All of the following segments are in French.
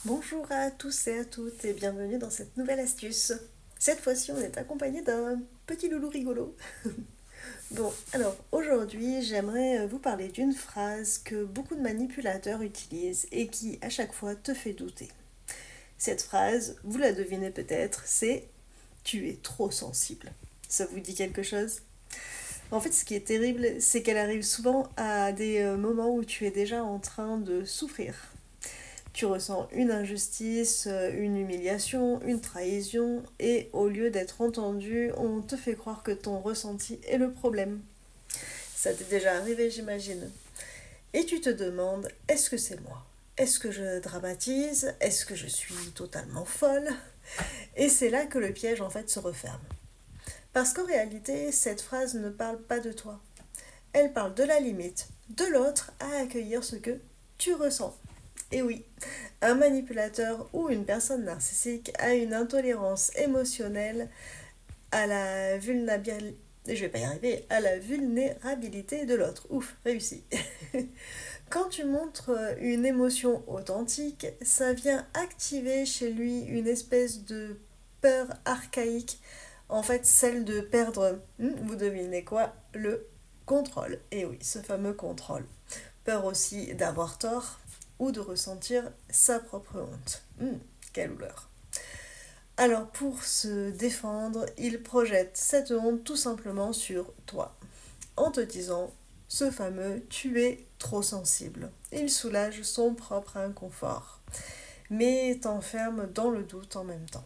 Bonjour à tous et à toutes et bienvenue dans cette nouvelle astuce. Cette fois-ci, on est accompagné d'un petit loulou rigolo. Bon, alors aujourd'hui, j'aimerais vous parler d'une phrase que beaucoup de manipulateurs utilisent et qui, à chaque fois, te fait douter. Cette phrase, vous la devinez peut-être, c'est tu es trop sensible. Ça vous dit quelque chose? En fait, ce qui est terrible, c'est qu'elle arrive souvent à des moments où tu es déjà en train de souffrir. Tu ressens une injustice, une humiliation, une trahison, et au lieu d'être entendu, on te fait croire que ton ressenti est le problème. Ça t'est déjà arrivé, j'imagine. Et tu te demandes, est-ce que c'est moi? Est-ce que je dramatise? Est-ce que je suis totalement folle? Et c'est là que le piège en fait se referme. Parce qu'en réalité, cette phrase ne parle pas de toi. Elle parle de la limite de l'autre à accueillir ce que tu ressens. Et oui, un manipulateur ou une personne narcissique a une intolérance émotionnelle à la vulnérabilité. Je vais pas y arriver, à la vulnérabilité de l'autre. Ouf, réussi. Quand tu montres une émotion authentique, ça vient activer chez lui une espèce de peur archaïque, en fait celle de perdre, vous devinez quoi, le contrôle. Et oui, ce fameux contrôle. Peur aussi d'avoir tort ou de ressentir sa propre honte. Quelle douleur. Alors pour se défendre, il projette cette honte tout simplement sur toi, en te disant ce fameux tu es trop sensible. Il soulage son propre inconfort, mais t'enferme dans le doute en même temps.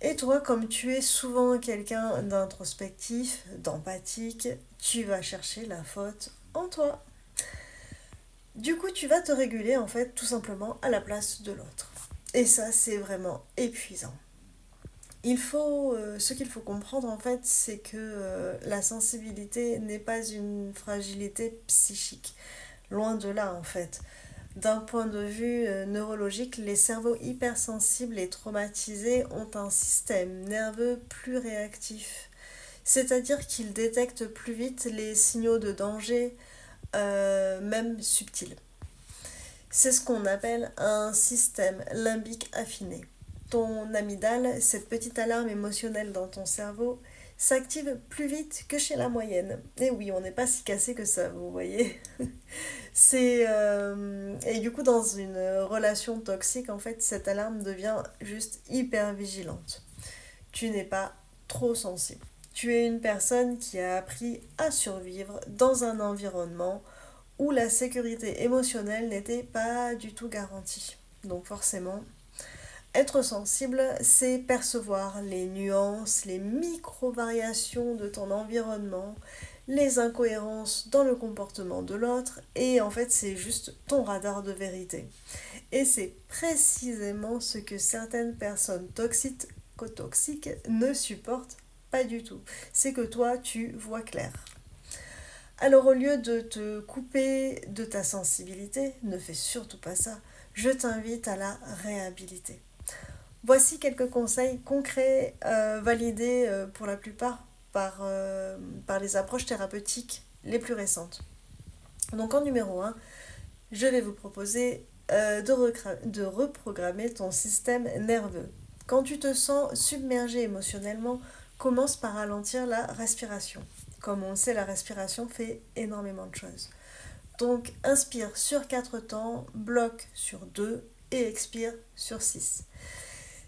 Et toi, comme tu es souvent quelqu'un d'introspectif, d'empathique, tu vas chercher la faute en toi. Du coup, tu vas te réguler en fait tout simplement à la place de l'autre. Et ça, c'est vraiment épuisant. Ce qu'il faut comprendre en fait, c'est que la sensibilité n'est pas une fragilité psychique. Loin de là en fait. D'un point de vue neurologique, les cerveaux hypersensibles et traumatisés ont un système nerveux plus réactif. C'est-à-dire qu'ils détectent plus vite les signaux de danger, même subtils. C'est ce qu'on appelle un système limbique affiné. Ton amygdale, cette petite alarme émotionnelle dans ton cerveau, s'active plus vite que chez la moyenne. Et oui, on n'est pas si cassé que ça, vous voyez. Et du coup, dans une relation toxique, en fait, cette alarme devient juste hyper vigilante. Tu n'es pas trop sensible. Tu es une personne qui a appris à survivre dans un environnement où la sécurité émotionnelle n'était pas du tout garantie. Donc forcément, être sensible, c'est percevoir les nuances, les micro-variations de ton environnement, les incohérences dans le comportement de l'autre, et en fait c'est juste ton radar de vérité. Et c'est précisément ce que certaines personnes toxiques ne supportent pas du tout. C'est que toi, tu vois clair. Alors au lieu de te couper de ta sensibilité, ne fais surtout pas ça, je t'invite à la réhabiliter. Voici quelques conseils concrets validés pour la plupart par les approches thérapeutiques les plus récentes. Donc en numéro un, je vais vous proposer de reprogrammer ton système nerveux. Quand tu te sens submergé émotionnellement, commence par ralentir la respiration. Comme on le sait, la respiration fait énormément de choses. Donc inspire sur 4 temps, bloque sur 2 et expire sur 6.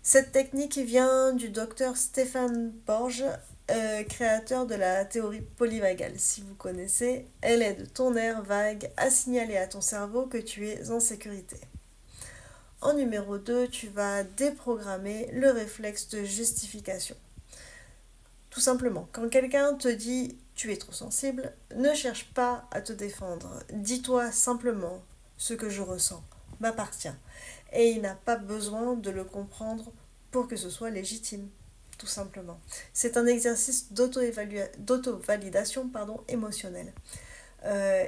Cette technique vient du docteur Stéphane Porges, créateur de la théorie polyvagale. Si vous connaissez, elle aide ton nerf vague à signaler à ton cerveau que tu es en sécurité. En numéro 2, tu vas déprogrammer le réflexe de justification. Tout simplement, quand quelqu'un te dit tu es trop sensible, ne cherche pas à te défendre. Dis-toi simplement ce que je ressens m'appartient. Et il n'a pas besoin de le comprendre pour que ce soit légitime, tout simplement. C'est un exercice d'auto-validation émotionnelle,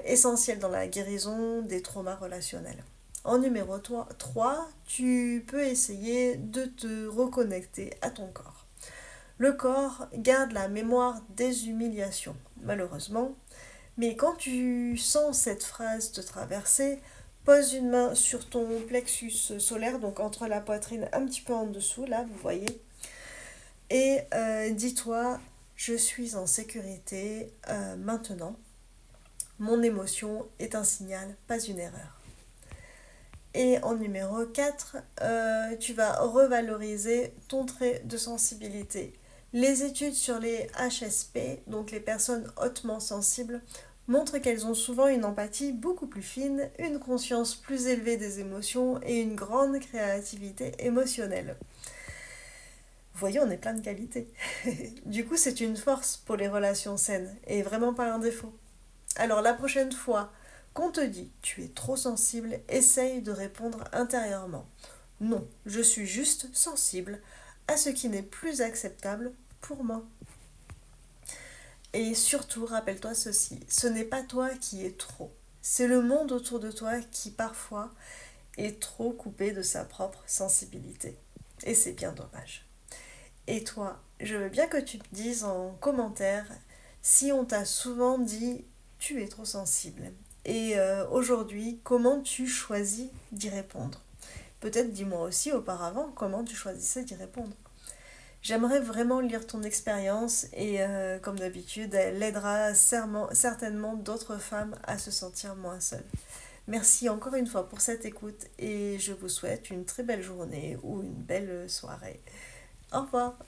essentiel dans la guérison des traumas relationnels. En numéro 3, tu peux essayer de te reconnecter à ton corps. Le corps garde la mémoire des humiliations, malheureusement, mais quand tu sens cette phrase te traverser, Pose une main sur ton plexus solaire, donc entre la poitrine, un petit peu en dessous, là, vous voyez. Et dis-toi, je suis en sécurité maintenant. Mon émotion est un signal, pas une erreur. Et en numéro 4, tu vas revaloriser ton trait de sensibilité. Les études sur les HSP, donc les personnes hautement sensibles, montrent qu'elles ont souvent une empathie beaucoup plus fine, une conscience plus élevée des émotions et une grande créativité émotionnelle. Vous voyez, on est plein de qualités. Du coup, c'est une force pour les relations saines et vraiment pas un défaut. Alors la prochaine fois qu'on te dit tu es trop sensible, essaye de répondre intérieurement. Non, je suis juste sensible à ce qui n'est plus acceptable pour moi. Et surtout, rappelle-toi ceci, ce n'est pas toi qui es trop. C'est le monde autour de toi qui parfois est trop coupé de sa propre sensibilité. Et c'est bien dommage. Et toi, je veux bien que tu me dises en commentaire si on t'a souvent dit tu es trop sensible. Et aujourd'hui, comment tu choisis d'y répondre? Peut-être dis-moi aussi auparavant comment tu choisissais d'y répondre. J'aimerais vraiment lire ton expérience et comme d'habitude, elle aidera certainement d'autres femmes à se sentir moins seules. Merci encore une fois pour cette écoute et je vous souhaite une très belle journée ou une belle soirée. Au revoir.